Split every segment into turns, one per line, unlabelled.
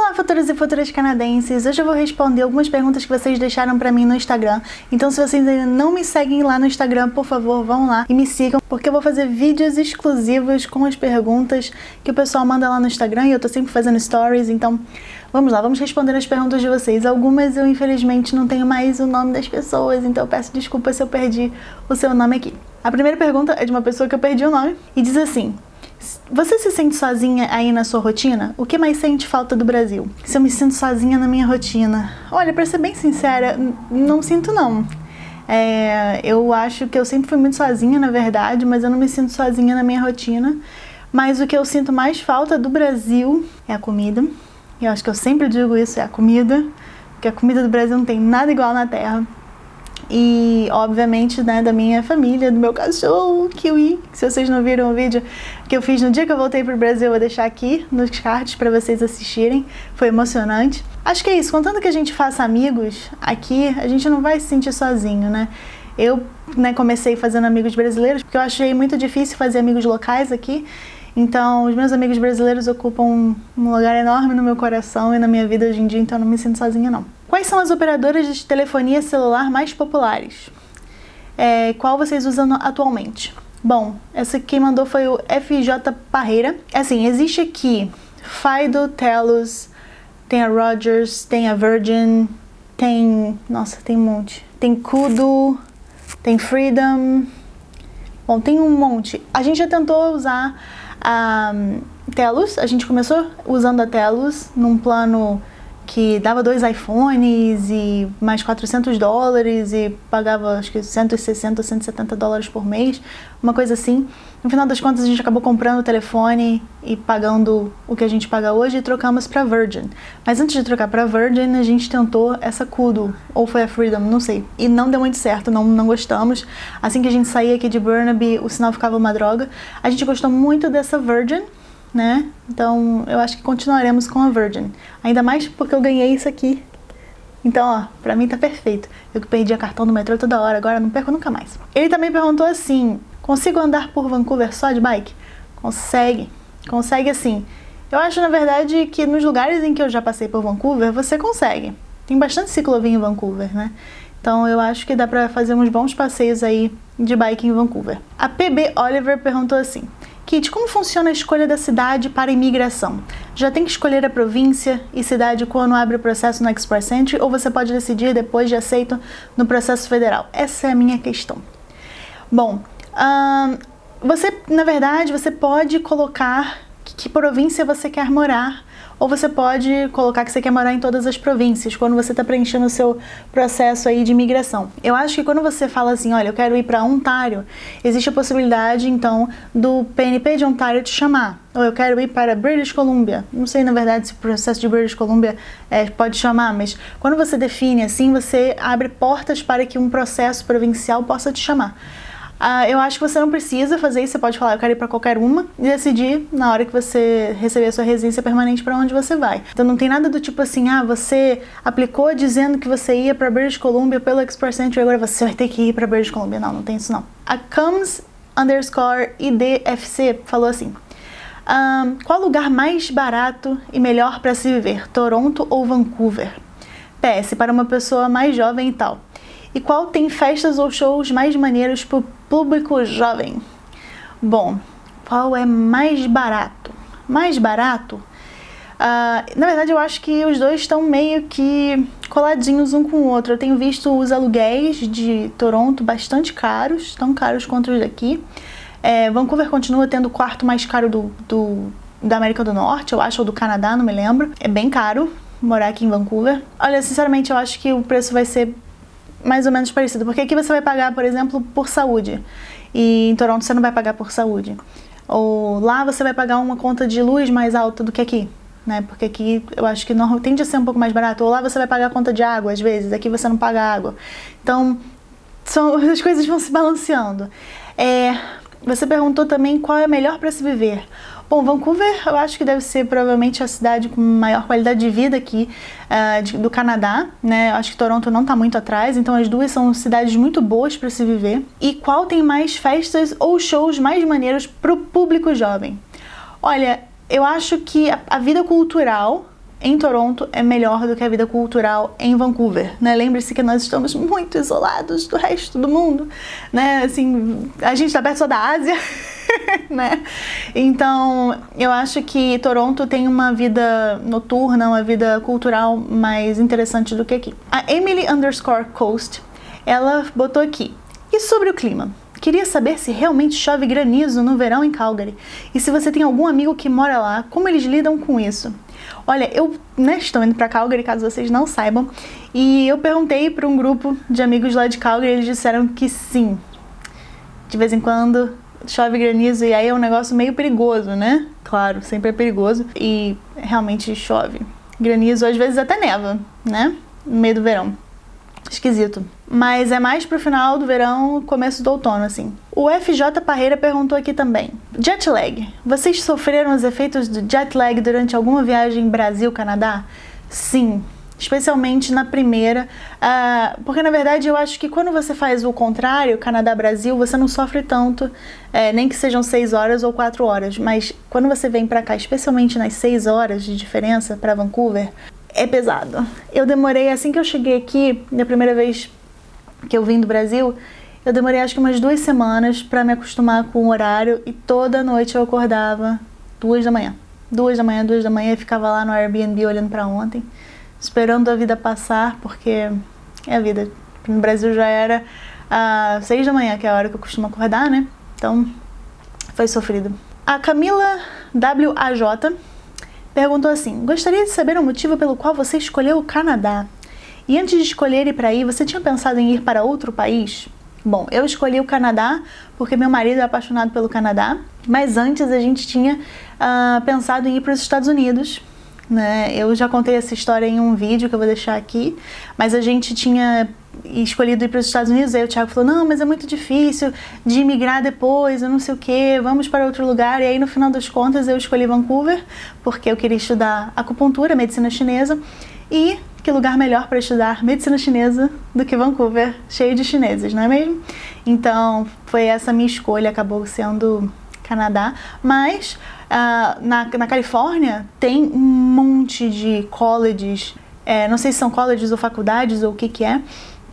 Olá, futuros e futuras canadenses! Hoje eu vou responder algumas perguntas que vocês deixaram pra mim no Instagram. Então, se vocês ainda não me seguem lá no Instagram, por favor, vão lá e me sigam, porque eu vou fazer vídeos exclusivos com as perguntas que o pessoal manda lá no Instagram e eu tô sempre fazendo stories, então vamos lá, vamos responder as perguntas de vocês. Algumas eu, infelizmente, não tenho mais o nome das pessoas, então eu peço desculpa se eu perdi o seu nome aqui. A primeira pergunta é de uma pessoa que eu perdi o nome e diz assim: você se sente sozinha aí na sua rotina? O que mais sente falta do Brasil? Se eu me sinto sozinha na minha rotina? Olha, pra ser bem sincera, não sinto não. Eu acho que eu sempre fui muito sozinha, na verdade, mas eu não me sinto sozinha na minha rotina. Mas o que eu sinto mais falta do Brasil é a comida. Eu acho que eu sempre digo isso, é a comida. Porque a comida do Brasil não tem nada igual na terra. E, obviamente, né, da minha família, do meu cachorro, Kiwi. Se vocês não viram o vídeo que eu fiz no dia que eu voltei pro Brasil, eu vou deixar aqui nos cards pra vocês assistirem. Foi emocionante. Acho que é isso. Contanto que a gente faça amigos aqui, a gente não vai se sentir sozinho, né? Eu, comecei fazendo amigos brasileiros, porque eu achei muito difícil fazer amigos locais aqui. Então, os meus amigos brasileiros ocupam um lugar enorme no meu coração e na minha vida hoje em dia, então eu não me sinto sozinha, não. Quais são as operadoras de telefonia celular mais populares? Qual vocês usam atualmente? Bom, essa que mandou foi o FJ Parreira. Assim, existe aqui Fido, Telus, tem a Rogers, tem a Virgin, tem... Nossa, tem um monte. Tem Kudu, tem Freedom... Bom, tem um monte. A gente já tentou usar a Telus, a gente começou usando a Telus num plano que dava 2 iPhones e mais $400 e pagava acho que 160, 170 dólares por mês, uma coisa assim. No final das contas a gente acabou comprando o telefone e pagando o que a gente paga hoje e trocamos para Virgin. Mas antes de trocar para Virgin a gente tentou essa Kudu, ou foi a Freedom, não sei. E não deu muito certo, não gostamos. Assim que a gente saía aqui de Burnaby o sinal ficava uma droga. A gente gostou muito dessa Virgin, né? Então eu acho que continuaremos com a Virgin. Ainda mais porque eu ganhei isso aqui. Então, ó, pra mim tá perfeito. Eu que perdia cartão no metrô toda hora, agora não perco nunca mais. Ele também perguntou assim: consigo andar por Vancouver só de bike? Consegue. Consegue assim. Eu acho, na verdade, que nos lugares em que eu já passei por Vancouver, você consegue. Tem bastante ciclovia em Vancouver, né? Então eu acho que dá pra fazer uns bons passeios aí de bike em Vancouver. A PB Oliver perguntou assim: Kit, como funciona a escolha da cidade para imigração? Já tem que escolher a província e cidade quando abre o processo no Express Entry ou você pode decidir depois de aceito no processo federal? Essa é a minha questão. Bom, na verdade, você pode colocar que província você quer morar, ou você pode colocar que você quer morar em todas as províncias, quando você está preenchendo o seu processo aí de imigração. Eu acho que quando você fala assim, olha, eu quero ir para Ontário, existe a possibilidade, então, do PNP de Ontário te chamar. Ou eu quero ir para British Columbia. Não sei, na verdade, se o processo de British Columbia pode chamar, mas quando você define assim, você abre portas para que um processo provincial possa te chamar. Eu acho que você não precisa fazer isso, você pode falar, eu quero ir para qualquer uma e decidir na hora que você receber a sua residência permanente para onde você vai. Então não tem nada do tipo assim, você aplicou dizendo que você ia para British Columbia pelo Express Entry e agora você vai ter que ir para British Columbia. Não tem isso não. A Comes_IDFC falou assim: qual lugar mais barato e melhor para se viver, Toronto ou Vancouver? PS, para uma pessoa mais jovem e tal. E qual tem festas ou shows mais maneiros para o público jovem? Bom, qual é mais barato? Mais barato? Na verdade, eu acho que os dois estão meio que coladinhos um com o outro. Eu tenho visto os aluguéis de Toronto bastante caros, tão caros quanto os daqui. Vancouver continua tendo o quarto mais caro da América do Norte, eu acho, ou do Canadá, não me lembro. É bem caro morar aqui em Vancouver. Olha, sinceramente, eu acho que o preço vai ser mais ou menos parecido, porque aqui você vai pagar, por exemplo, por saúde, e em Toronto você não vai pagar por saúde, ou lá você vai pagar uma conta de luz mais alta do que aqui, né, porque aqui eu acho que tende a ser um pouco mais barato, ou lá você vai pagar a conta de água às vezes, aqui você não paga água, então as coisas vão se balanceando. Você perguntou também qual é melhor para se viver. Bom, Vancouver eu acho que deve ser provavelmente a cidade com maior qualidade de vida aqui do Canadá, né? Eu acho que Toronto não está muito atrás, então as duas são cidades muito boas para se viver. E qual tem mais festas ou shows mais maneiros para o público jovem? Olha, eu acho que a vida cultural em Toronto é melhor do que a vida cultural em Vancouver, né? Lembre-se que nós estamos muito isolados do resto do mundo, né? Assim, a gente tá perto só da Ásia, né? Então, eu acho que Toronto tem uma vida noturna, uma vida cultural mais interessante do que aqui. A Emily_Coast, ela botou aqui: e sobre o clima? Queria saber se realmente chove granizo no verão em Calgary. E se você tem algum amigo que mora lá, como eles lidam com isso? Olha, eu estou indo pra Calgary, caso vocês não saibam, e eu perguntei para um grupo de amigos lá de Calgary, eles disseram que sim. De vez em quando chove granizo, e aí é um negócio meio perigoso, né? Claro, sempre é perigoso. E realmente chove granizo, às vezes até neva, né? No meio do verão. Esquisito. Mas é mais pro final do verão, começo do outono, assim. O FJ Parreira perguntou aqui também: jet lag. Vocês sofreram os efeitos do jet lag durante alguma viagem Brasil-Canadá? Sim. Especialmente na primeira, porque na verdade eu acho que quando você faz o contrário, Canadá-Brasil, você não sofre tanto, nem que sejam 6 horas ou 4 horas, mas quando você vem pra cá, especialmente nas 6 horas de diferença pra Vancouver, é pesado. Eu demorei, assim que eu cheguei aqui, na primeira vez que eu vim do Brasil, eu demorei acho que umas 2 semanas pra me acostumar com o horário, e toda noite eu acordava 2 da manhã. 2 da manhã, e ficava lá no Airbnb olhando pra ontem, esperando a vida passar, porque é a vida. No Brasil já era 6 da manhã, que é a hora que eu costumo acordar, né? Então, foi sofrido. A Camila WAJ perguntou assim: gostaria de saber o motivo pelo qual você escolheu o Canadá. E antes de escolher ir para aí, você tinha pensado em ir para outro país? Bom, eu escolhi o Canadá porque meu marido é apaixonado pelo Canadá, mas antes a gente tinha pensado em ir para os Estados Unidos, né? Eu já contei essa história em um vídeo que eu vou deixar aqui, mas a gente tinha escolhido ir para os Estados Unidos, aí o Thiago falou: não, mas é muito difícil de imigrar depois, eu não sei o que, vamos para outro lugar. E aí no final das contas eu escolhi Vancouver, porque eu queria estudar acupuntura, medicina chinesa, e que lugar melhor para estudar medicina chinesa do que Vancouver, cheio de chineses, não é mesmo? Então foi essa minha escolha, acabou sendo Canadá, mas na Califórnia tem um monte de colleges, não sei se são colleges ou faculdades ou o que é,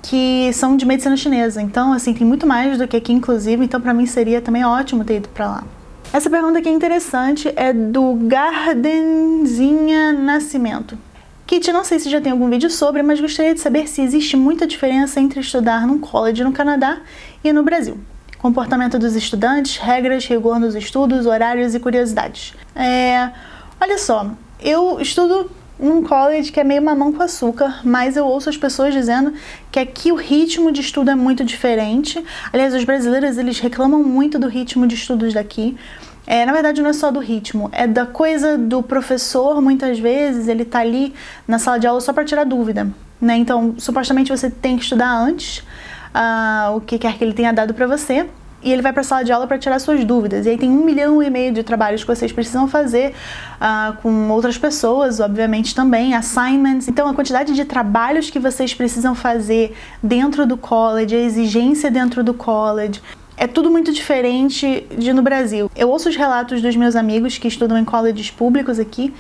que são de medicina chinesa. Então, assim, tem muito mais do que aqui, inclusive, então pra mim seria também ótimo ter ido pra lá. Essa pergunta aqui é interessante, é do Gardenzinha Nascimento. Kit, não sei se já tem algum vídeo sobre, mas gostaria de saber se existe muita diferença entre estudar num college no Canadá e no Brasil. Comportamento dos estudantes, regras, rigor nos estudos, horários e curiosidades. Olha só, eu estudo num college que é meio mamão com açúcar, mas eu ouço as pessoas dizendo que aqui o ritmo de estudo é muito diferente. Aliás, os brasileiros, eles reclamam muito do ritmo de estudos daqui. Na verdade, não é só do ritmo, é da coisa do professor, muitas vezes, ele tá ali na sala de aula só para tirar dúvida, né? Então, supostamente você tem que estudar antes o que quer que ele tenha dado para você, e ele vai para a sala de aula para tirar suas dúvidas. E aí tem 1,5 milhão de trabalhos que vocês precisam fazer com outras pessoas, obviamente também, assignments. Então a quantidade de trabalhos que vocês precisam fazer dentro do college, a exigência dentro do college, é tudo muito diferente de no Brasil. Eu ouço os relatos dos meus amigos que estudam em colleges públicos aqui,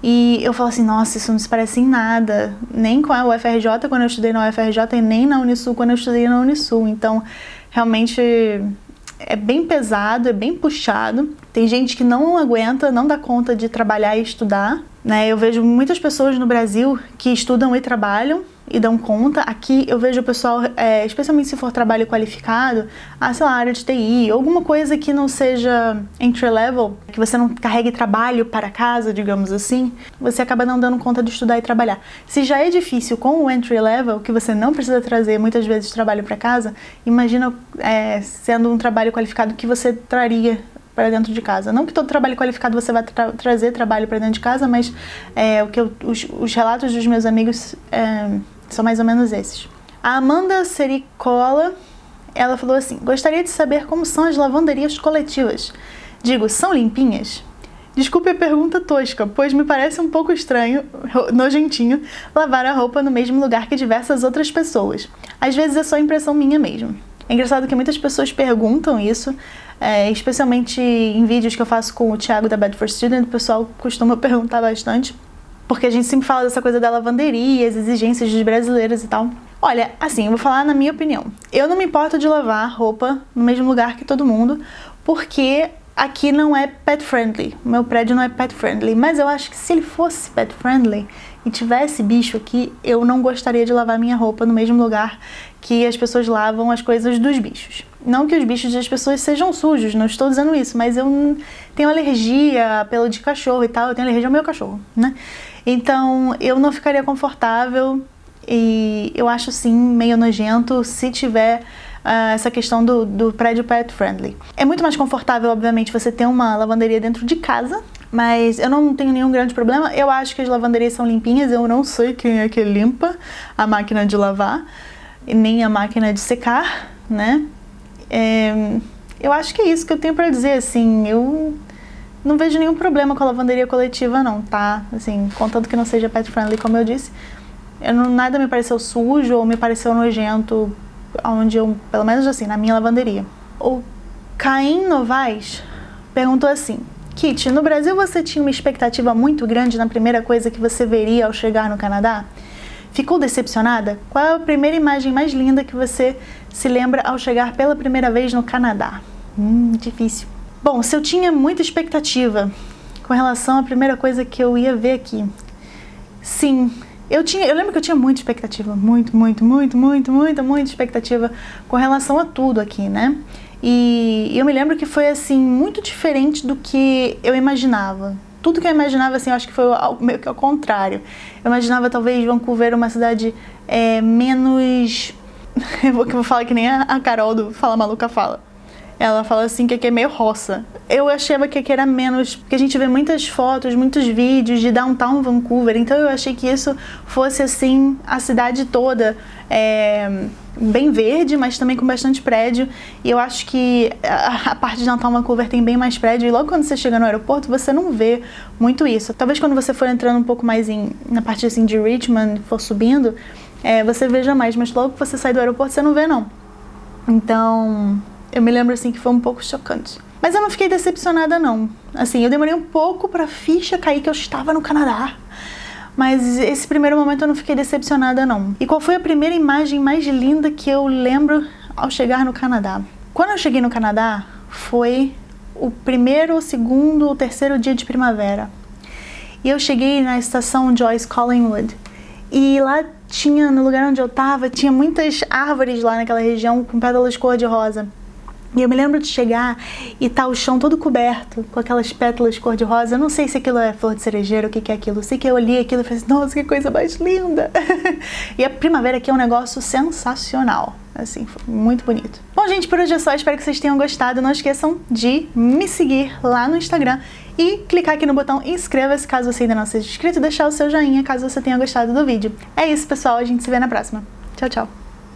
e eu falo assim: nossa, isso não se parece em nada, nem com a UFRJ quando eu estudei na UFRJ e nem na Unisul quando eu estudei na Unisul. Então, realmente é bem pesado, é bem puxado. Tem gente que não aguenta, não dá conta de trabalhar e estudar, né? Eu vejo muitas pessoas no Brasil que estudam e trabalham e dão conta. Aqui eu vejo o pessoal, especialmente se for trabalho qualificado, sei lá, área de TI, alguma coisa que não seja entry level, que você não carregue trabalho para casa, digamos assim, você acaba não dando conta de estudar e trabalhar. Se já é difícil com o entry level, que você não precisa trazer muitas vezes trabalho para casa, imagina sendo um trabalho qualificado que você traria para dentro de casa. Não que todo trabalho qualificado você vai trazer trabalho para dentro de casa, mas os relatos dos meus amigos são mais ou menos esses. A Amanda Sericola, ela falou assim: gostaria de saber como são as lavanderias coletivas. Digo, são limpinhas? Desculpe a pergunta tosca, pois me parece um pouco estranho, nojentinho, lavar a roupa no mesmo lugar que diversas outras pessoas. Às vezes é só impressão minha mesmo. É engraçado que muitas pessoas perguntam isso, especialmente em vídeos que eu faço com o Thiago da Bad for Student, o pessoal costuma perguntar bastante. porque a gente sempre fala dessa coisa da lavanderia, as exigências dos brasileiros e tal. Olha, assim, eu vou falar na minha opinião. Eu não me importo de lavar roupa no mesmo lugar que todo mundo, porque aqui não é pet friendly. O meu prédio não é pet friendly, mas eu acho que se ele fosse pet friendly e tivesse bicho aqui, eu não gostaria de lavar minha roupa no mesmo lugar que as pessoas lavam as coisas dos bichos. Não que os bichos das pessoas sejam sujos, não estou dizendo isso, mas eu tenho alergia a pelo de cachorro e tal, eu tenho alergia ao meu cachorro, né? Então eu não ficaria confortável e eu acho sim meio nojento se tiver essa questão do prédio pet friendly. É muito mais confortável, obviamente, você ter uma lavanderia dentro de casa, mas eu não tenho nenhum grande problema. Eu acho que as lavanderias são limpinhas, eu não sei quem é que limpa a máquina de lavar, nem a máquina de secar, né? Eu acho que é isso que eu tenho pra dizer, assim, eu não vejo nenhum problema com a lavanderia coletiva não, tá? Assim, contanto que não seja pet friendly, como eu disse. Nada me pareceu sujo ou me pareceu nojento, onde eu, pelo menos assim, na minha lavanderia. O Caim Novaes perguntou assim: Kitty, no Brasil você tinha uma expectativa muito grande na primeira coisa que você veria ao chegar no Canadá? Ficou decepcionada? Qual é a primeira imagem mais linda que você se lembra ao chegar pela primeira vez no Canadá? Difícil. Bom, se eu tinha muita expectativa com relação à primeira coisa que eu ia ver aqui, sim, eu lembro que eu tinha muita expectativa, muita expectativa com relação a tudo aqui, né? E eu me lembro que foi, assim, muito diferente do que eu imaginava. Tudo que eu imaginava, assim, eu acho que foi meio que ao contrário. Eu imaginava, talvez, Vancouver uma cidade menos... eu vou falar que nem a Carol do Fala Maluca fala. Ela fala assim que aqui é meio roça. Eu achava que aqui era menos, porque a gente vê muitas fotos, muitos vídeos de downtown Vancouver, então eu achei que isso fosse assim, a cidade toda bem verde, mas também com bastante prédio. E eu acho que a parte de downtown Vancouver tem bem mais prédio, e logo quando você chega no aeroporto, você não vê muito isso. Talvez quando você for entrando um pouco mais na parte assim de Richmond, for subindo, você veja mais, mas logo que você sai do aeroporto, você não vê não. Então... eu me lembro, assim, que foi um pouco chocante. Mas eu não fiquei decepcionada, não. Assim, eu demorei um pouco pra ficha cair que eu estava no Canadá. Mas esse primeiro momento eu não fiquei decepcionada, não. E qual foi a primeira imagem mais linda que eu lembro ao chegar no Canadá? Quando eu cheguei no Canadá, foi o primeiro, o segundo, o terceiro dia de primavera. E eu cheguei na estação Joyce Collingwood. E lá tinha, no lugar onde eu tava, tinha muitas árvores lá naquela região com pétalas cor-de-rosa. E eu me lembro de chegar e tá o chão todo coberto com aquelas pétalas cor-de-rosa. Eu não sei se aquilo é flor de cerejeira, o que é aquilo. Eu sei que eu olhei aquilo e falei assim, nossa, que coisa mais linda. E a primavera aqui é um negócio sensacional. Assim, foi muito bonito. Bom, gente, por hoje é só. Espero que vocês tenham gostado. Não esqueçam de me seguir lá no Instagram e clicar aqui no botão inscreva-se caso você ainda não seja inscrito e deixar o seu joinha caso você tenha gostado do vídeo. É isso, pessoal. A gente se vê na próxima. Tchau, tchau.